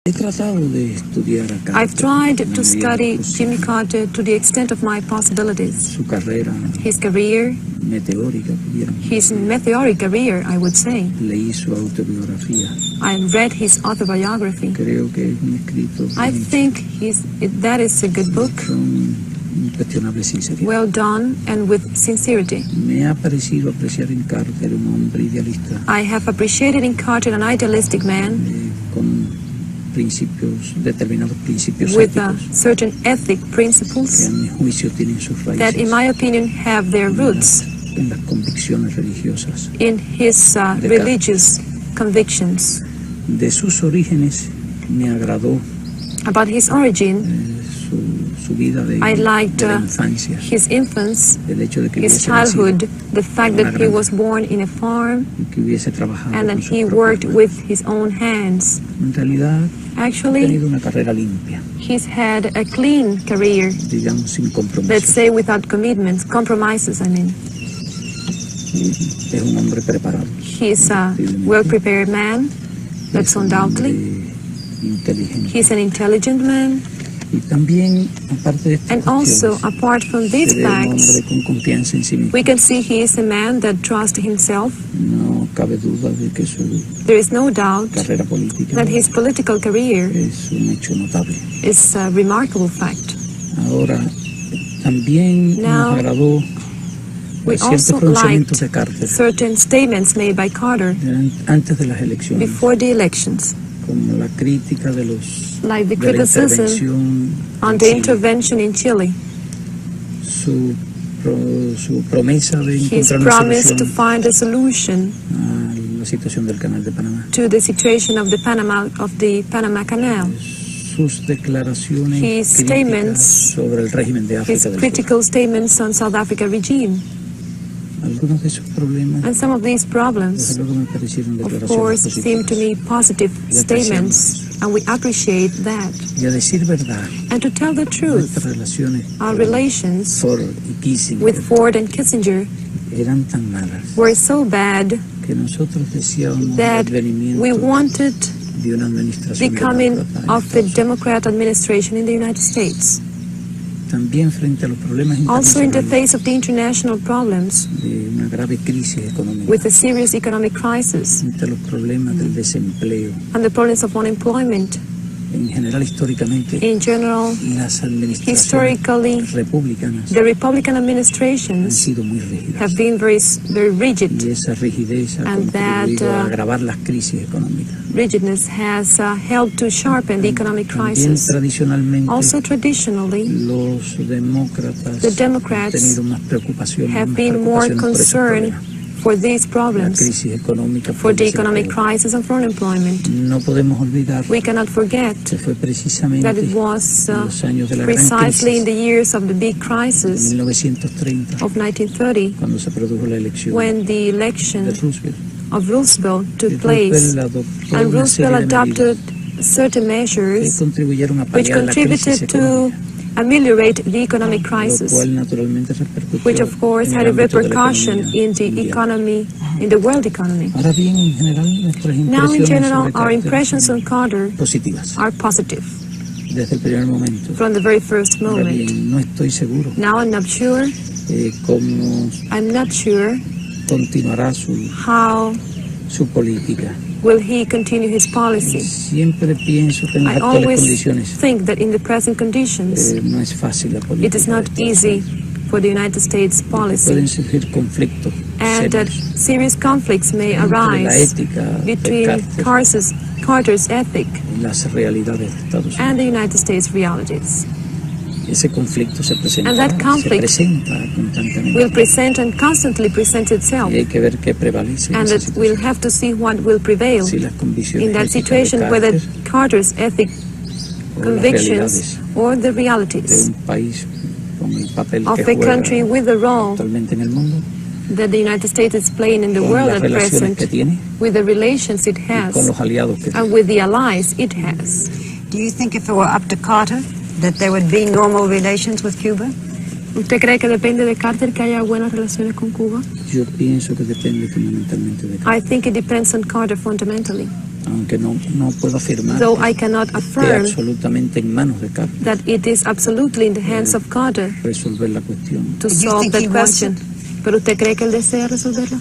He tratado de estudiar a Carter, I've tried to study Jimmy Carter to the extent of my possibilities. Su carrera His career, meteórica, his meteoric career, I would say. Leí su autobiografía. I read his autobiography. Creo que es un escrito I think that is a good book, con incuestionable sinceridad. well done and with sincerity. Me ha parecido apreciar en Carter un hombre idealista. I have appreciated in Carter an idealistic man Con determinados principios with éticos certain ethic que principles a mi juicio tienen sus that, in raíces my opinion, have their roots en las convicciones religiosas. in his religious convictions. De sus orígenes me agradó About his origin, su vida de I liked la infancia, his infance, el hecho de que his hubiese childhood, nacido the fact that he was born in a farm y que hubiese trabajado and that con sus he propias worked manos. with his own hands. En realidad ha Actually, tenido una carrera limpia, he's had a clean career, digamos sin let's compromisos. say without compromises, I mean. Es un hombre preparado, He's a well-prepared man, that's es un undoubtedly. hombre inteligente. He's an intelligent man, Y también, aparte de estas and also, cuestiones, apart from these se ve un facts, hombre con confianza en sí mismo. we can see he is a man that trusts himself. No cabe duda de que su There is no doubt carrera política that his political career es un hecho notable. is a remarkable fact. Ahora, también Now, nos agradó We ciertos also pronunciamientos de liked Carter certain statements made by Carter antes de las elecciones, before the elections, como la crítica de like the de la criticism intervención on en the Chile, intervention in Chile, su promesa de his encontrar una promise to solución find a solution a la situación del Canal de Panamá, to the situation of the Panama Canal, sus declaraciones His críticas statements, sobre el régimen de his África del Sur. critical statements on South Africa regime. Algunos de esos problemas, And some of these desde problems, luego, me parecieron of declaraciones course, seem to positivas. me positive statements, and we appreciate that. Y a decir verdad, And to tell the truth, nuestras relaciones our con relations Ford y Kissinger with Ford and Kissinger eran tan malas were so bad que nosotros deseábamos el that advenimiento we wanted de una administración the coming demócrata en of the Estados Unidos. Democrat administration in the United States. También frente a los problemas Also, in the internacionales face of the international problems, de una grave crisis económica, with a serious economic crisis frente a los problemas del desempleo, and the problems of unemployment, en general históricamente in general, las administraciones historically, republicanas the Republican han administrations sido muy rígidas. have been very Y rigid, esa rigidez ha And contribuido that, a agravar las crisis económicas. rigidness has helped to sharpen the economic También crisis. tradicionalmente Also, traditionally, los demócratas The Democrats han tenido más preocupaciones, have más been more preocupaciones por esos concerned problemas. for these La problems, crisis económica, for por the el economic desempleo. crisis and for unemployment. No podemos olvidar We cannot forget que fue precisamente that it was en los años de la gran precisely in crisis, the years of the big en crisis 1930, of 1930, cuando se produjo la elección when the election de Roosevelt. of Roosevelt took Y place, Roosevelt adoptó and una serie Roosevelt de adopted medidas certain que measures contribuyeron a which paliar la crisis contributed to económica, ameliorate the economic lo crisis, cual naturalmente repercutió which of course en had el a ámbito de la repercussion economía in the mundial. economy, in the world economy. Ahora bien, en general, nuestras Now, in impresiones general, sobre our Carter impressions son on Carter positivas are positive desde el primer momento. from the very first Ahora moment. bien, no estoy seguro Now, I'm not sure cómo continuará how su política. will he continue his policy. Siempre pienso que en las I actuales always condiciones think that in the present conditions, no es fácil la política. it is not de Estados easy Unidos. for the United States policy, Pueden surgir conflictos and that serios serious conflicts may entre la arise ética de between Carter's ethic y las realidades de Estados Unidos. and the United States realities. Ese conflicto se presenta, And that conflict constantemente. Will present and constantly present itself, Y hay que ver qué prevalece en and esa that we'll situación. have to see what will prevail Si las convicciones in that éticas de situation, whether Carter Carter's ethic o las convictions realidades or the de realities un país con el papel of que a juega country with the role actualmente en el mundo, that the United States is playing in the con world las at relaciones present, que tiene with the relations it y con has, los aliados que tiene. and with the allies it has. Do you think if it were up to Carter that there would be normal relations with Cuba? ¿Usted cree que depende de Carter que haya buenas relaciones con Cuba? Yo pienso que depende fundamentalmente de Carter. I think it depends on Carter fundamentally. aunque no puedo afirmar though que I cannot esté affirm absolutamente en manos de Castro that it is absolutely in the hands of Carter resolver la cuestión. to Do you solve think he that wants question. ¿Pero usted cree que él desea resolverla?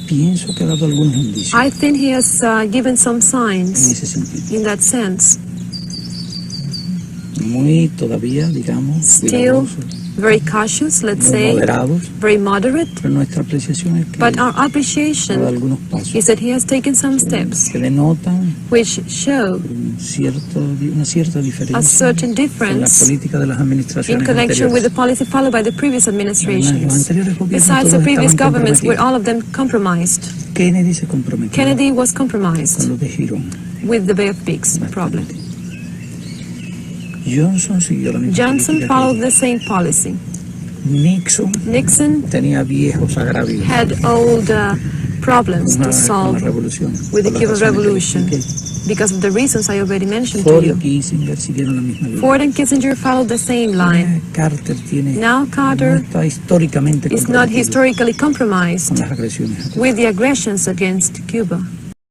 Pienso que ha dado algunos indicios I think he has given some en signs ese sentido. in that sense. Muy todavía, digamos, Still cuidadosos, very cautious, let's muy say, moderados, very moderate, pero nuestra apreciación es que but our ha dado appreciation algunos pasos is that he has taken some steps que denotan which show una cierta diferencia a certain con la difference política de las in administraciones connection with the anteriores. policy followed by the previous Además, los administrations. anteriores gobiernos Besides, the todos previous estaban governments were comprometidos. all of them compromised. Kennedy se comprometió Kennedy was con compromised lo de Girón. with the Bay of Pigs problem. Johnson siguió la misma Johnson política followed que the same policy. Nixon Nixon tenía viejos agravios had old problems to con la solve revolución, with the por las Cuban razones que Revolution expliqué. because of the reasons I already mentioned to Ford y you. Kissinger siguieron la misma línea. Ford and Kissinger followed the same line. Carter Now no Carter está históricamente is not comprometido historically con compromised las agresiones. with the aggressions against Cuba.